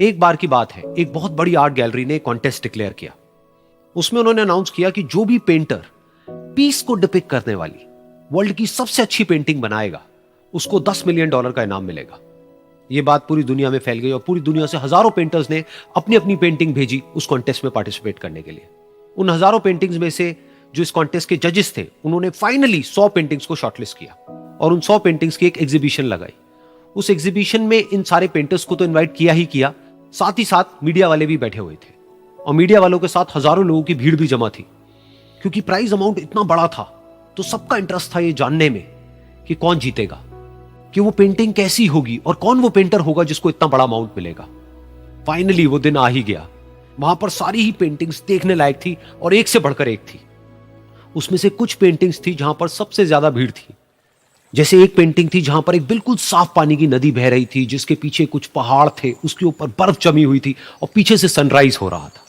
एक बार की बात है, एक बहुत बड़ी आर्ट गैलरी ने कॉन्टेस्ट डिक्लेयर किया। उसमें उन्होंने अनाउंस किया कि जो भी पेंटर पीस को डिपिक्ट करने वाली वर्ल्ड की सबसे अच्छी पेंटिंग बनाएगा उसको $10 मिलियन का इनाम मिलेगा। यह बात पूरी दुनिया में फैल गई और पूरी दुनिया से हजारों पेंटर्स ने अपनी अपनी पेंटिंग भेजी उस कॉन्टेस्ट में पार्टिसिपेट करने के लिए। उन हजारों पेंटिंग्स में से जो इस कॉन्टेस्ट के जजेस थे उन्होंने फाइनली 100 पेंटिंग्स को शॉर्टलिस्ट किया और उन 100 पेंटिंग्स की एक एग्जीबिशन लगाई। उस एग्जीबिशन में इन सारे पेंटर्स को तो इनवाइट किया ही किया, साथ ही साथ मीडिया वाले भी बैठे हुए थे और मीडिया वालों के साथ हजारों लोगों की भीड़ भी जमा थी। क्योंकि प्राइज अमाउंट इतना बड़ा था तो सबका इंटरेस्ट था ये जानने में कि कौन जीतेगा, कि वो पेंटिंग कैसी होगी और कौन वो पेंटर होगा जिसको इतना बड़ा अमाउंट मिलेगा। फाइनली वो दिन आ ही गया। वहां पर सारी ही पेंटिंग्स देखने लायक थी और एक से बढ़कर एक थी। उसमें से कुछ पेंटिंग्स थी जहां पर सबसे ज्यादा भीड़ थी। जैसे एक पेंटिंग थी जहां पर एक बिल्कुल साफ पानी की नदी बह रही थी जिसके पीछे कुछ पहाड़ थे, उसके ऊपर बर्फ जमी हुई थी और पीछे से सनराइज हो रहा था।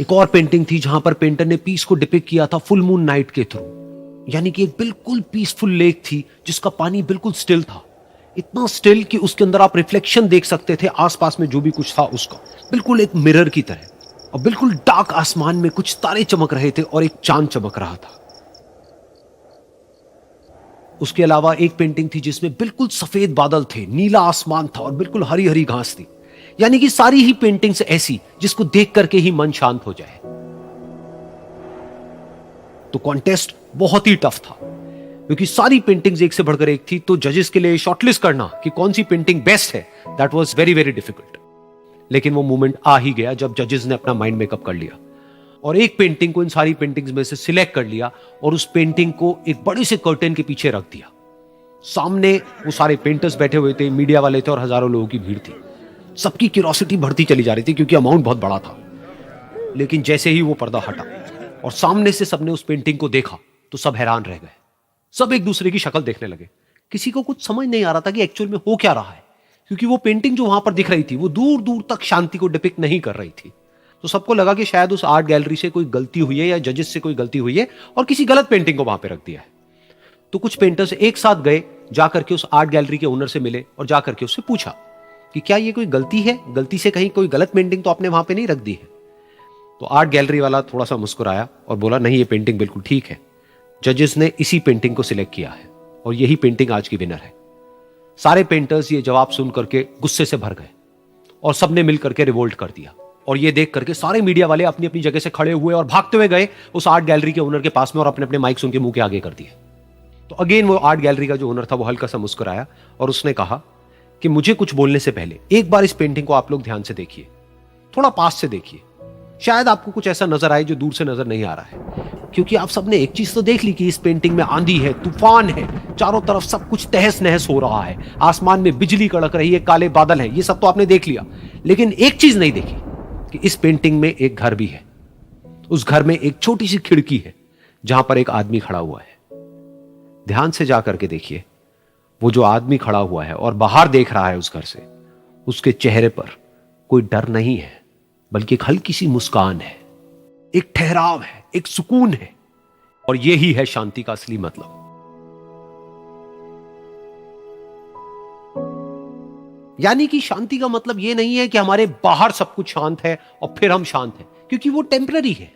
एक और पेंटिंग थी जहां पर पेंटर ने पीस को डिपिक्ट किया था फुल मून नाइट के थ्रू, यानी कि एक बिल्कुल पीसफुल लेक थी जिसका पानी बिल्कुल स्टिल था, इतना स्टिल कि उसके अंदर आप रिफ्लेक्शन देख सकते थे आसपास में जो भी कुछ था उसका, बिल्कुल एक मिरर की तरह। और बिल्कुल डार्क आसमान में कुछ तारे चमक रहे थे और एक चांद चमक रहा था। उसके अलावा एक पेंटिंग थी जिसमें बिल्कुल सफेद बादल थे, नीला आसमान था और बिल्कुल हरी हरी घास थी। यानी कि सारी ही पेंटिंग्स ऐसी जिसको देख करके ही मन शांत हो जाए। तो कॉन्टेस्ट बहुत ही टफ था क्योंकि सारी पेंटिंग्स एक से बढ़कर एक थी। तो जजेस के लिए शॉर्टलिस्ट करना कि कौन सी पेंटिंग बेस्ट है, that was very very difficult. लेकिन वो मोमेंट आ ही गया जब जजेस ने अपना माइंड मेकअप कर लिया और एक पेंटिंग को इन सारी पेंटिंग्स में से सिलेक्ट कर लिया और उस पेंटिंग को एक बड़े से कर्टेन के पीछे रख दिया। सामने वो सारे पेंटर्स बैठे हुए थे, मीडिया वाले थे और हजारों लोगों की भीड़ थी। सबकी क्यूरियोसिटी बढ़ती चली जा रही थी क्योंकि अमाउंट बहुत बड़ा था। लेकिन जैसे ही वो पर्दा हटा और सामने से सबने उस पेंटिंग को देखा तो सब हैरान रह गए। सब एक दूसरे की शक्ल देखने लगे। किसी को कुछ समझ नहीं आ रहा था कि एक्चुअल में हो क्या रहा है, क्योंकि वो पेंटिंग जो वहां पर दिख रही थी वो दूर दूर तक शांति को डिपिक्ट नहीं कर रही थी। तो सबको लगा कि शायद उस आर्ट गैलरी से कोई गलती हुई है या जजेस से कोई गलती हुई है और किसी गलत पेंटिंग को वहां पे रख दिया है। तो कुछ पेंटर्स एक साथ गए, जाकर के उस आर्ट गैलरी के ओनर से मिले और जाकर के उससे पूछा कि क्या ये कोई गलती है, गलती से कहीं कोई गलत पेंटिंग तो आपने वहां पे नहीं रख दी है। तो आर्ट गैलरी वाला थोड़ा सा मुस्कुराया और बोला नहीं, ये पेंटिंग बिल्कुल ठीक है। जजेस ने इसी पेंटिंग को सिलेक्ट किया है और यही पेंटिंग आज की विनर है। सारे पेंटर्स ये जवाब सुन करके गुस्से से भर गए और सबने मिल करके रिवोल्ट कर दिया। और ये देख करके सारे मीडिया वाले अपनी अपनी जगह से खड़े हुए और भागते हुए गए उस आर्ट गैलरी के ओनर के पास में और अपने अपने माइक्स उनके मुंह के आगे कर दिए। तो अगेन वो आर्ट गैलरी का जो ओनर था वो हल्का सा मुस्कुराया और उसने कहा कि मुझे कुछ बोलने से पहले एक बार इस पेंटिंग को आप लोग ध्यान से देखिए, थोड़ा पास से देखिए, शायद आपको कुछ ऐसा नजर आए जो दूर से नजर नहीं आ रहा है। क्योंकि आप सबने एक चीज तो देख ली कि इस पेंटिंग में आंधी है, तूफान है, चारों तरफ सब कुछ तहस नहस हो रहा है, आसमान में बिजली कड़क रही है, काले बादल हैं, ये सब तो आपने देख लिया। लेकिन एक चीज नहीं देखी कि इस पेंटिंग में एक घर भी है। उस घर में एक छोटी सी खिड़की है जहां पर एक आदमी खड़ा हुआ है। ध्यान से जाकर के देखिए, वो जो आदमी खड़ा हुआ है और बाहर देख रहा है उस घर से, उसके चेहरे पर कोई डर नहीं है बल्कि एक हल्की सी मुस्कान है, एक ठहराव है, एक सुकून है। और यही है शांति का असली मतलब। यानी कि शांति का मतलब यह नहीं है कि हमारे बाहर सब कुछ शांत है और फिर हम शांत हैं, क्योंकि वो टेम्पररी है।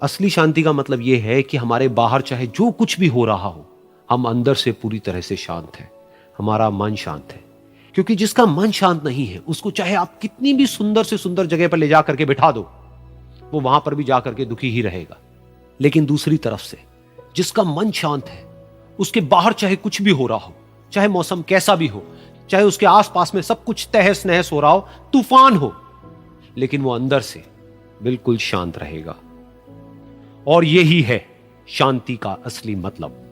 असली शांति का मतलब यह है कि हमारे बाहर चाहे जो कुछ भी हो रहा हो, हम अंदर से पूरी तरह से शांत हैं, हमारा मन शांत है। क्योंकि जिसका मन शांत नहीं है उसको चाहे आप कितनी भी सुंदर से सुंदर जगह पर ले जाकर के बिठा दो, वो वहां पर भी जाकर के दुखी ही रहेगा। लेकिन दूसरी तरफ से जिसका मन शांत है, उसके बाहर चाहे कुछ भी हो रहा हो, चाहे मौसम कैसा भी हो, चाहे उसके आसपास में सब कुछ तहस नहस हो रहा हो, तूफान हो, लेकिन वो अंदर से बिल्कुल शांत रहेगा। और यही है शांति का असली मतलब।